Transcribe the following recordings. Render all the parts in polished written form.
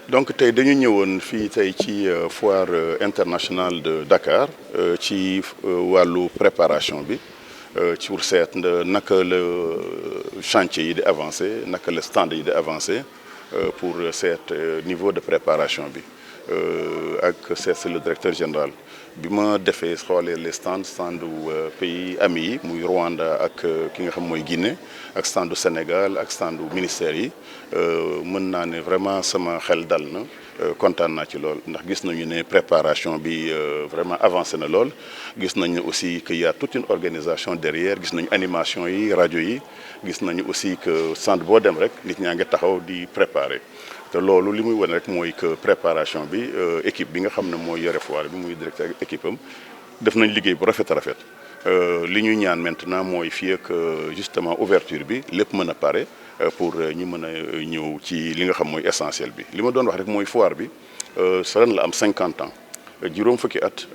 donc tey dañu ñëwoon fii tey ci foire internationale de Dakar ci wàllu préparation bi ci pour seet naka la chantier yi di avancé naka la stand yi di avancé pour seet niveau de préparation bi ak seet le directeur général bi ma defee xoolee les standu pays amis yi muy Rwanda ak ki nga xam mooy Guinée ak standu Sénégal ak standu ministère yi mën naa ne vraiment sama xel dal na kontaan naa ci lool ndax gis nañu ne préparation bi vraiment avancé na lool gis nañu aussi qu'il y a toute une organisation derrière gis nañu animation yi rajo yi gis nañu aussi que centre boo dem rek nit ñaa ngi taxaw di préparer te loolu li muy wane rek mooy que préparation bi équipe bi nga xam ne mooy yore foire bi muy directeur ak équipe am def nañ liggéey bu rafet a rafet li ñuy ñaan maintenant mooy fii ak justement ouverture bi lépp mën a pare pour ñu mën a ñëw ci li nga xam mooy essentiel bi li ma doon wax rek mooy foire bi ren la am 50 ans juróom fukki at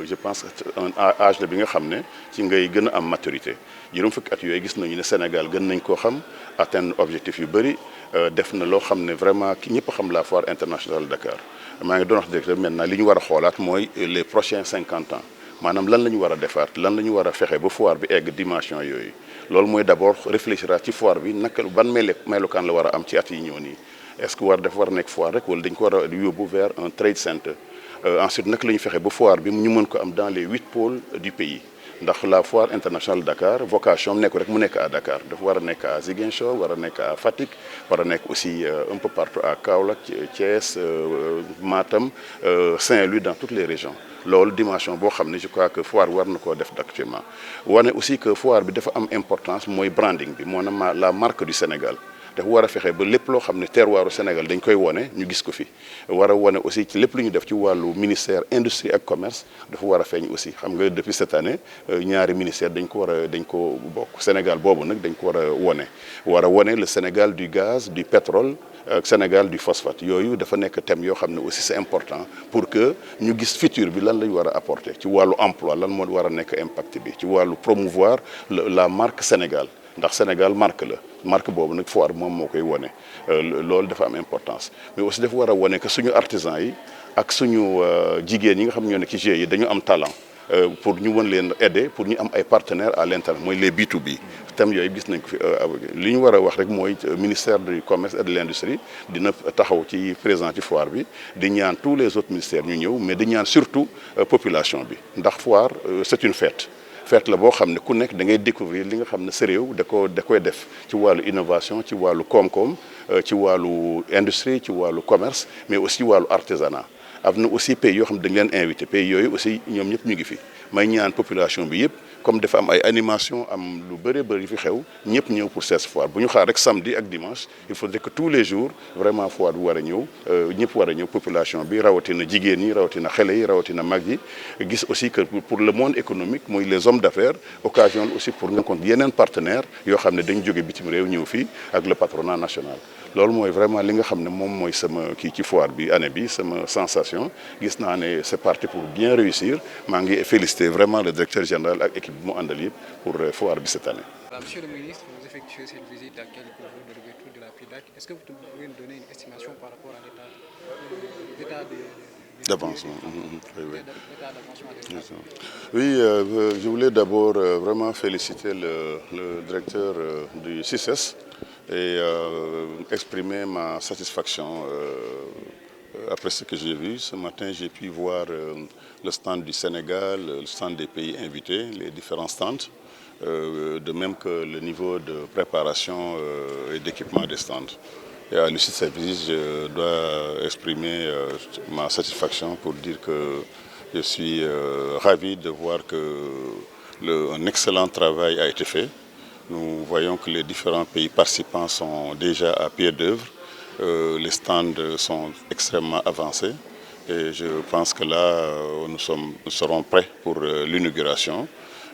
je pense un âge la bi nga xam ne ci ngay gën a am maturité juróom fukki at yooyu gis nañu ne Sénégal gën nañ koo xam atteindre objectif yu bëri def na loo xam ne vraiment ki ñëpp xam la foire internationale de Dakar maa ngi doon wax directeur maintenant li ñu war a xoolaat mooy les prochains 50 ans maanaam lan la ñu war a defaat lan la ñu war a fexe ba foire bi egg dimension yooyu loolu mooy d'abord réfléchir ci foire bi naka ban melokaan la war a am ci at yi ñëw nii est-ce que dafa war a nekk foire rek wala dañ ko war a yóbbu vers un trade center ensuite naka la ñu fexe ba foire bi ñu mën ko am dans les 8 pôles du pays ndax la foire internationale de Dakar vocation nekk rek mu nekk à Dakar dafa war a nekk à Ziguinchor war a nekk à Fatick war a nekk aussi un peu partout à Kaolack Thiès Matam Saint-Louis dans toutes les régions loolu dimension boo xam ne je crois que foire war na koo def actuellement wane aussi que foire bi dafa am importance mooy branding bi maanaam la marque du Sénégal dafa war a fexe ba lépp loo xam ne terroiru Sénégal dañ koy wone ñu gis ko fi war a wone aussi ci lépp lu ñu def ci wàllu ministère industrie ak commerce dafa war a feeñ aussi xam nga depuis cette année ñaari ministère dañ ko bokk Sénégal boobu nag dañ ko war a wone le Sénégal du gaz du pétrole ak Sénégal du phosphate yooyu dafa nekk thème yoo xam ne aussi c'est important pour que ñu gis futur bi lan lañ war a apporter ci wàllu emploi lan moo war a nekk impact bi ci wàllu promouvoir la marque Sénégal ndax Sénégal marque boobu nag foire moom moo koy wone loolu dafa am importance mais aussi dafa war a wone que suñu artisans yi ak suñu jigéen yi nga xam ñoo nekk ci GIE yi dañu am talent pour ñu mën leen aider pour ñu am ay partenaires à l'interne mooy les B2B thèmes yooyu gis nañ ko fi li ñu war a wax rek mooy ministère du commerce et de l'industrie dina taxaw ci présent ci foire bi di ñaan tous les autres ministères ñu ñëw mais di ñaan surtout population bi ndax foire c'est une fête la boo xam ne ku nekk da ngay découvrir li nga xam ne sa réew da koy def ci wàllu innovation ci wàllu koom-koom ci wàllu industrie ci wàllu commerce mais aussi wàllu artisanat am na aussi pays yoo xam ne dañ leen invité pays yooyu aussi ñoom ñëpp ñu ngi fi may ñaan population bi yëpp comme dafa am ay animation am lu bëri fi xew ñëpp ñëw pour cette foire bu ñu xaar rek samedi ak dimanche il faudrait que tous les jours vraiment foire bi war a ñëw ñëpp war a ñëw population bi rawatina jigéen ñi rawatina xale yi rawatina mag yi gis aussi que pour le monde économique mooy les hommes d'affaires occasion aussi pour nga compte yeneen partenaires yoo xam ne dañu jóge bitim réew ñëw fii ak le patronat national loolu mooy vraiment li nga xam ne moom mooy sama kii ci foire bi année bi sama sensation gis naa ne c'est parti pour bien réussir maa ngi féliciter vraiment le directeur général ak équipe bi mu àndal yëpp pour foire bi cette année. Monsieur le ministre, vous effectuez cette visite à quelques jours de l'ouverture de la FIDAK. Est-ce que vous pouvez nous donner une estimation par rapport à l'état d'avancement. Oui, je voulais d'abord vraiment féliciter le directeur du CICES et exprimer ma satisfaction après ce que j'ai vu. Ce matin, j'ai pu voir le stand du Sénégal, le stand des pays invités, les différents stands, de même que le niveau de préparation et d'équipement des stands. Et à l'issue de cette visite, je dois exprimer ma satisfaction pour dire que je suis ravi de voir qu'un excellent travail a été fait. Nous voyons que les différents pays participants sont déjà à pied d'œuvre. Les stands sont extrêmement avancés et je pense que là, nous serons prêts pour l'inauguration.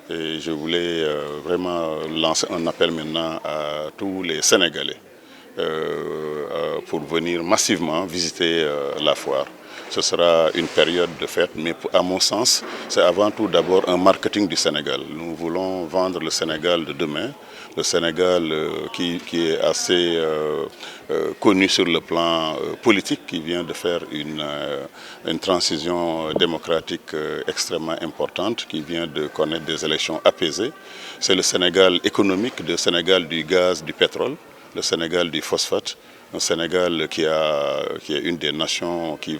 Et je voulais vraiment lancer un appel maintenant à tous les Sénégalais pour venir massivement visiter la foire. Ce sera une période de fête, mais à mon sens, c'est avant tout d'abord un marketing du Sénégal. Nous voulons vendre le Sénégal de demain, le Sénégal qui est assez connu sur le plan politique, qui vient de faire une transition démocratique extrêmement importante, qui vient de connaître des élections apaisées. C'est le Sénégal économique, le Sénégal du gaz, du pétrole, le Sénégal du phosphate. Un Sénégal qui est une des nations qui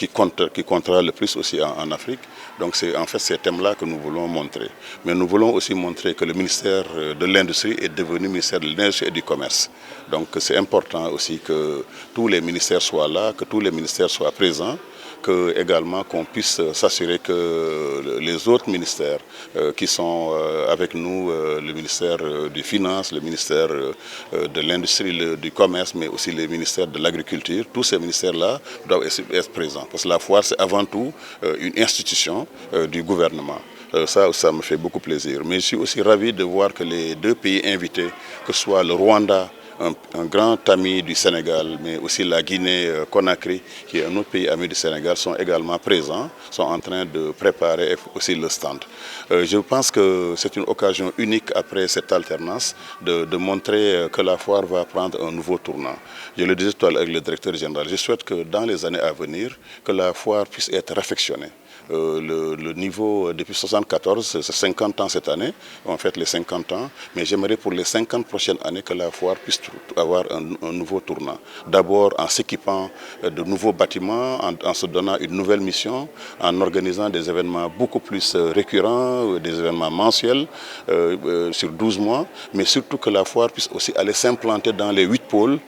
comptera le plus aussi en Afrique. Donc c'est en fait ces thèmes-là que nous voulons montrer. Mais nous voulons aussi montrer que le ministère de l'Industrie est devenu ministère de l'Industrie et du Commerce. Donc c'est important aussi que tous les ministères soient là, que tous les ministères soient présents, également qu'on puisse s'assurer que les autres ministères qui sont avec nous, le ministère des Finances, le ministère de l'Industrie, du Commerce, mais aussi les ministères de l'Agriculture, tous ces ministères-là doivent être présents. Parce que la foire, c'est avant tout une institution du gouvernement. Ça me fait beaucoup plaisir. Mais je suis aussi ravi de voir que les deux pays invités, que ce soit le Rwanda, un grand ami du Sénégal, mais aussi la Guinée-Conakry, qui est un autre pays ami du Sénégal, sont également présents, sont en train de préparer aussi le stand. Je pense que c'est une occasion unique après cette alternance de montrer que la foire va prendre un nouveau tournant. Je le disais tout à l'heure avec le directeur général, je souhaite que dans les années à venir, que la foire puisse être réfectionnée. Le niveau, depuis 1974, c'est 50 ans cette année, on fête les 50 ans, mais j'aimerais pour les 50 prochaines années que la foire puisse avoir un nouveau tournant. D'abord en s'équipant de nouveaux bâtiments, en se donnant une nouvelle mission, en organisant des événements beaucoup plus récurrents, des événements mensuels sur 12 mois, mais surtout que la foire puisse aussi aller s'implanter dans les 8 pôles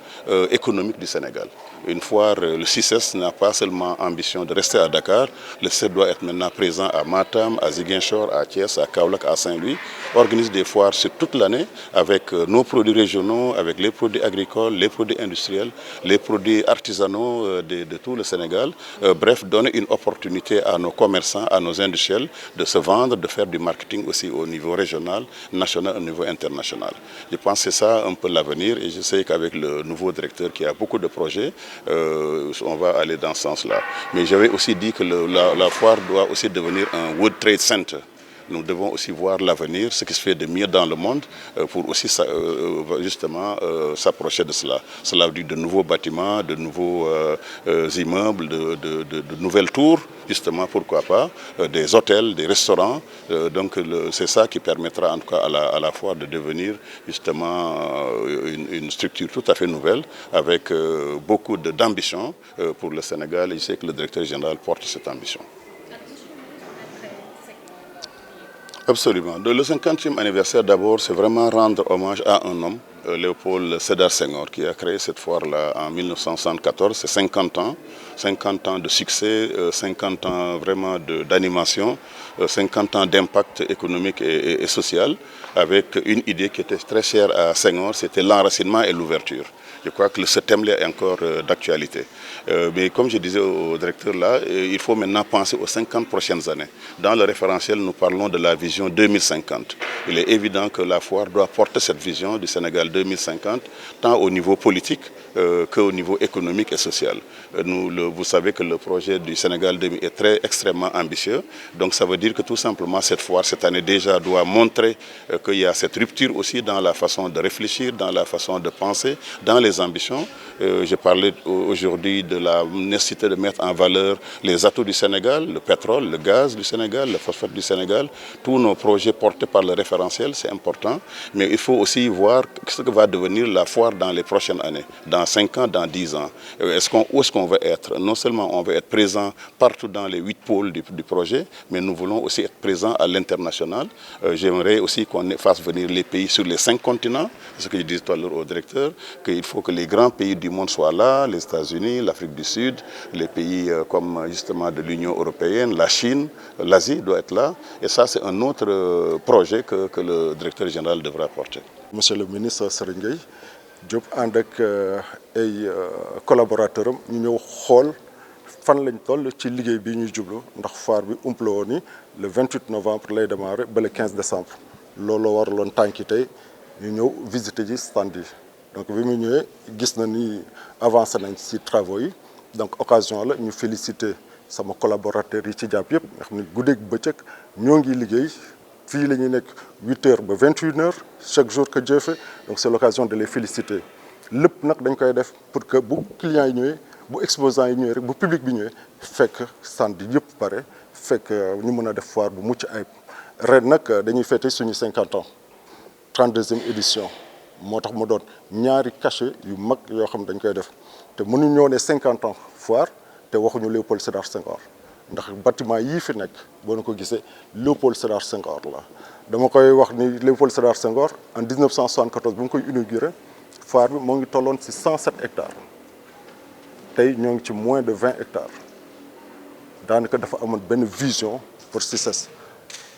économiques du Sénégal. Une foire, le CICES n'a pas seulement ambition de rester à Dakar, le CICES doit être maintenant présent à Matam, à Ziguinchor, à Thiès, à Kaolack, à Saint-Louis, organise des foires sur toute l'année avec nos produits régionaux, avec les produits agricoles, les produits industriels, les produits artisanaux de tout le Sénégal. Bref, donner une opportunité à nos commerçants, à nos industriels de se vendre, de faire du marketing aussi au niveau régional, national, au niveau international. Je pense que c'est ça un peu l'avenir et je sais qu'avec le nouveau directeur qui a beaucoup de projets, on va aller dans ce sens-là. Mais j'avais aussi dit que la foire doit aussi devenir un World Trade Center. Nous devons aussi voir l'avenir, ce qui se fait de mieux dans le monde, pour aussi justement s'approcher de cela. Cela veut dire de nouveaux bâtiments, de nouveaux immeubles, de nouvelles tours, justement, pourquoi pas, des hôtels, des restaurants. Donc c'est ça qui permettra en tout cas à la foire de devenir justement une structure tout à fait nouvelle, avec beaucoup d'ambition pour le Sénégal. Et je sais que le directeur général porte cette ambition. Absolument. Le 50e anniversaire, d'abord, c'est vraiment rendre hommage à un homme, Léopold Sédar Senghor, qui a créé cette foire-là en 1974. C'est 50 ans de succès, 50 ans vraiment d'animation, 50 ans d'impact économique et social, avec une idée qui était très chère à Senghor, c'était l'enracinement et l'ouverture. Je crois que ce thème-là est encore d'actualité. Mais comme je disais au directeur là, il faut maintenant penser aux 50 prochaines années. Dans le référentiel, nous parlons de la vision 2050. Il est évident que la foire doit porter cette vision du Sénégal 2050, tant au niveau politique qu'au niveau économique et social. Vous savez que le projet du Sénégal 2000 est extrêmement ambitieux. Donc ça veut dire que tout simplement cette foire, cette année déjà, doit montrer qu'il y a cette rupture aussi dans la façon de réfléchir, dans la façon de penser, dans les ambitions. Je parlais aujourd'hui de la nécessité de mettre en valeur les atouts du Sénégal, le pétrole, le gaz du Sénégal, le phosphate du Sénégal, tous nos projets portés par le référentiel, c'est important. Mais il faut aussi voir ce que va devenir la foire dans les prochaines années, dans 5 ans, dans 10 ans. Où est-ce qu'on veut être? Non seulement on veut être présent partout dans les 8 pôles du projet, mais nous voulons aussi être présents à l'international. J'aimerais aussi qu'on fasse venir les pays sur les 5 continents, c'est ce que je disais tout à l'heure au directeur, qu'il faut que les grands pays du monde soient là, les États-Unis, l'Afrique du Sud, les pays comme justement de l'Union européenne, la Chine, l'Asie doit être là. Et ça, c'est un autre projet que le directeur général devra porter. Monsieur le ministre Serigne Gueye Diop ànd ak ay collaborateurs am ñu ñëw xool fan lañ toll ci liggéey bi ñuy jublu ndax foire bi umpale woon ni le 28 novembre lay démarrer ba le 15 décembre looloo waraloon tànki tey ñu ñëw visiter ji stand yi donc bi mu ñëwee gis na ni avancé nañ ci travaux yi donc occasion la ñu féliciter sama collaborateurs yi ci jàpp yëpp nga xam ne guddeeg bëccëg ñoo ngi liggéey fii la ñuy nekk 8h ba 21h chaque jour que Dieu fait donc c'est l'occasion de les féliciter lépp nag dañ koy def pour que bu clients yi ñëwee bu exposants yi ñëwee rek bu public bi ñëwee fekk stand yëpp pare fekk ñu mën a def foire bu mucc ayib ren nag dañuy fêter suñu 50 ans 32e édition moo tax mu doon ñaari cachet yu mag yoo xam dañ koy def te mënuñ ñoo ne 50 ans foire te waxuñu Léopold Sédar Senghor ndax bâtiment yii fi nekk boo na ko gisee Léopold Sédar Senghor la dama koy wax ni Léopold Sédar Senghor en 1974 bu mu koy inauguré foire bi moo ngi tolloon ci 107 hectares tey ñoo ngi ci moins de 20 hectares daanaka dafa amoon benn vision pour CICES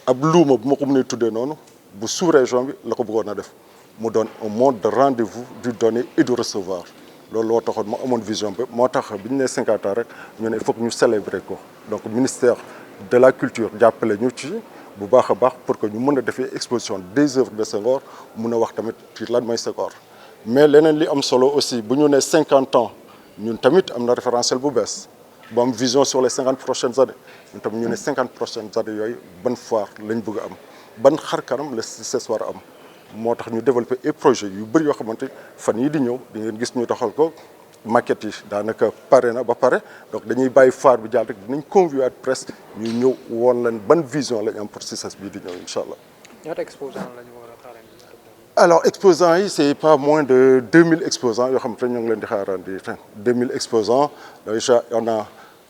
ab luuma bu ma ko mënee tuddee noonu bu sous-région bi la ko bëggoon a def mu doon un monde de rendez-vous du donner et du recevoir loolu loo taxoon moo amoon vision bi moo tax bi ñu nee 50 ans rek ñu ne il faut que ñu célébrer ko donc ministère de la culture jàppale ñu ci bu baax a baax pour que ñu mën a defee exposition des œuvres de Senghor mun a wax tamit ci lan mooy Senghor mais leneen li am solo aussi bu ñu nee 50 ans ñun tamit am na référentiel bu bees bu am vision sur les 50 prochaines années ñun tamit ñu ne 50 prochaines années yooyu ban foire lañ bëgg a am ban xar kanam la CICES war a am moo tax ñu développé ay projets yu bëri yoo xamante fan yii di ñëw di ngeen gis ñu doxal ko maquette yi daanaka pare na ba pare donc dañuy bàyyi foire bi jàll rek dinañ convier presse ñu ñëw woon leen ban vision lañ am pour CICES bii di ñëw incha allah. ñaata exposants la ñu war a xaarandi. alors exposants yi c'est pas moins de 2000 exposants yoo xamante ne ñoo ngi leen di xaarandi 2000 exposants déjà on a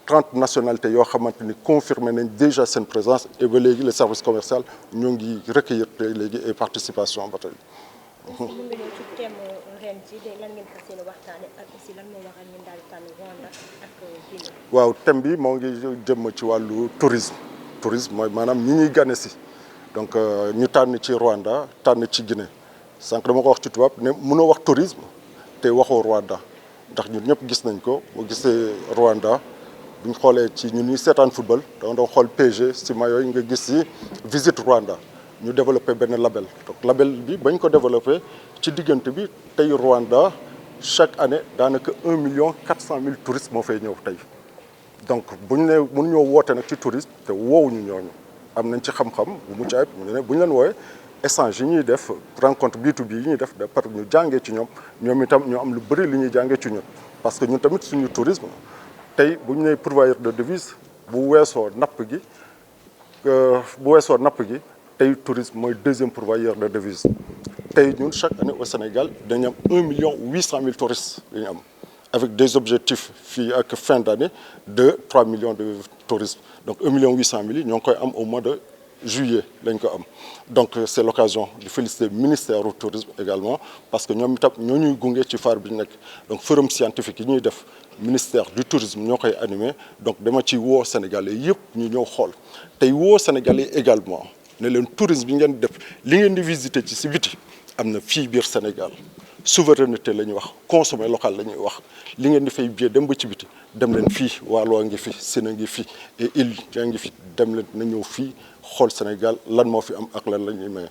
30 nationalités yoo xamante ni confirmé nañ déjà seen présence et ba léegi le service commercial ñoo ngi recueillir léegi ay participation ba tey. mën nga ñëw ci thème ren ji de lan ngeen fas yéene waxtaane ak aussi lan moo waral ngeen daal di tànn Rwanda ak Guinée. waaw thème bi moo ngi jëm ci wàllu tourisme mooy maanaam ñi ñuy gane si donc ñu tànn ci Rwanda tànn ci Guinée sànq dama ko wax ci tubaab ne mënoo wax tourisme te waxoo Rwanda ndax ñun ñëpp gis nañ ko boo gisee Rwanda. bu ñu xoolee ci ñun ñuy seetaan football da doon xool PSG si maillot yi nga gis si visite Rwanda ñu développé benn label donc label bi bañ ko développé ci diggante bi tey Rwanda chaque année daanaka 1,4 million touristes moo fay ñëw tey donc bu ñu nee mënuñoo woote nag ci tourisme te woowuñu ñooñu am nañ ci xam-xam bu mucc ayib ñu ne bu ñu leen woowee échange yi ñuy def rencontre B2B yi ñuy def da par ñu jàngee ci ñoom itam ñoo am lu bëri li ñuy jàngee ci ñun parce que ñun tamit suñu tourisme. tey bu ñu nee pourvoyeur de devise bu weesoo napp gi tey tourisme mooy deuxième pourvoyeur de devise tey ñun chaque année au Sénégal dañu am 1,8 million touristes la ñu am avec des objectifs fii ak fin d'année de 3 millions de touristes donc 1,8 million yi ñoo ngi koy am au mois de juillet lañ ko am donc c'est l'occasion de féliciter ministère du tourisme également parce que ñoom itam ñoo ñuy gunge ci foire bi ñu nekk donc forum scientifique yi ñuy def ministère du tourisme ñoo koy animé donc dama ci woo Sénégalais yëpp ñu ñëw xool tey woo Sénégalais également ne leen tourisme bi ngeen def li ngeen di visiter ci si biti am na fii biir Sénégal souveraineté la ñuy wax consommer local la ñuy wax li ngeen di fay billet dem ba ci biti dem leen fii Waalo ngi fi Sine ngi fi et Île yaa ngi fi dem leen na ñëw fii xool Sénégal lan moo fi am ak lan la ñuy maye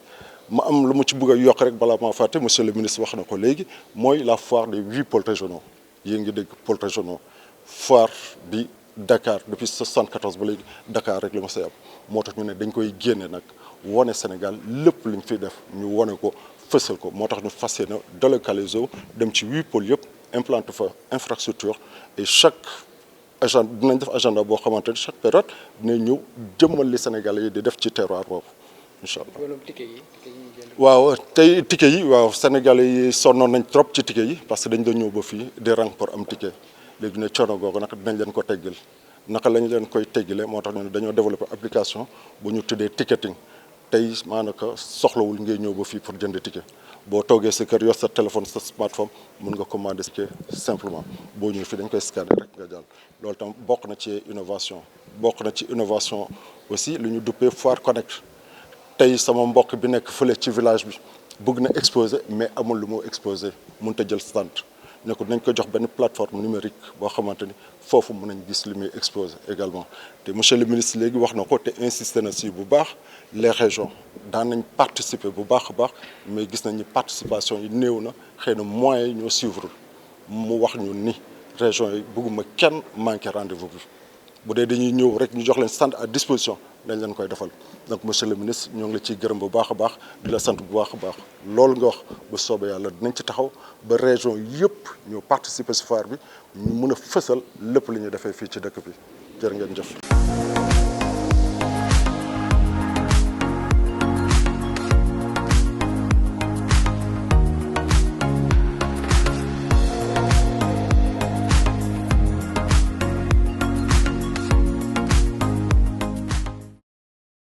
ma am lu mu ci bëgg a yokk rek balaa maa fàtte monsieur le ministre wax na ko léegi mooy la foire des 8 pôles régionaux yéen ngi dégg pôles régionaux foire bi Dakar depuis 74 ba léegi Dakar rek la ma say am moo tax ñu ne dañ koy génne nag wone Sénégal lépp lu ñu fiy def ñu wone ko fësal ko moo tax ñu fas yéene délocaliser dem ci 8 pôles yëpp implanté fa infrastructure et chaque agenda dinañ def agenda boo xamante ne chaque période dinañ ñëw jëmmal li Sénégalais yi di def ci terroir boobu incha allah. wàllum ticket yi waaw tey ticket yi waaw Sénégalais yi sonnoon nañ trop ci ticket yi parce que dañ doon ñëw ba fii di rang pour am ticket léegi ne coono googu nag dinañ leen ko teggil naka lañ leen koy teggile moo tax ñu ne dañoo développer application bu ñu tuddee ticketing tey maanaka soxlawul ngay ñëw ba fii pour jënd ticket boo toogee sa kër yor sa téléphone sa smartphone mun nga commander ticket simplement boo ñëwee fii dañ koy scanner rek nga jàll loolu tam bokk na ci innovation aussi lu ñu duppee Foire Connect tey sama mbokk bi nekk fële ci village bi bëgg na exposer mais amul lu mu exposer mënut a jël stand ne ko nañ ko jox benn plateforme numérique boo xamante ni foofu mën nañ gis li muy exposer également te monsieur le ministre léegi wax na ko te insisté na si bu baax les régions daan nañ participer bu baax a baax mais gis nañ ni participation yi néew na xëy na moyens yi ñoo suivre mu wax ñu ni région yi bëgguma kenn manqué rendez-vous bi bu dee dañuy ñëw rek ñu jox leen stand à disposition dañ leen koy defal donc monsieur le ministre ñoo ngi la ciy gërëm bu baax a baax di la sant bu baax a baax loolu nga wax bu soobee yàlla dinañ ci taxaw ba région yëpp ñoo participer si foire bi ñu mun a fësal lépp li ñu defee fii ci dëkk bi jërë ngeen jëf.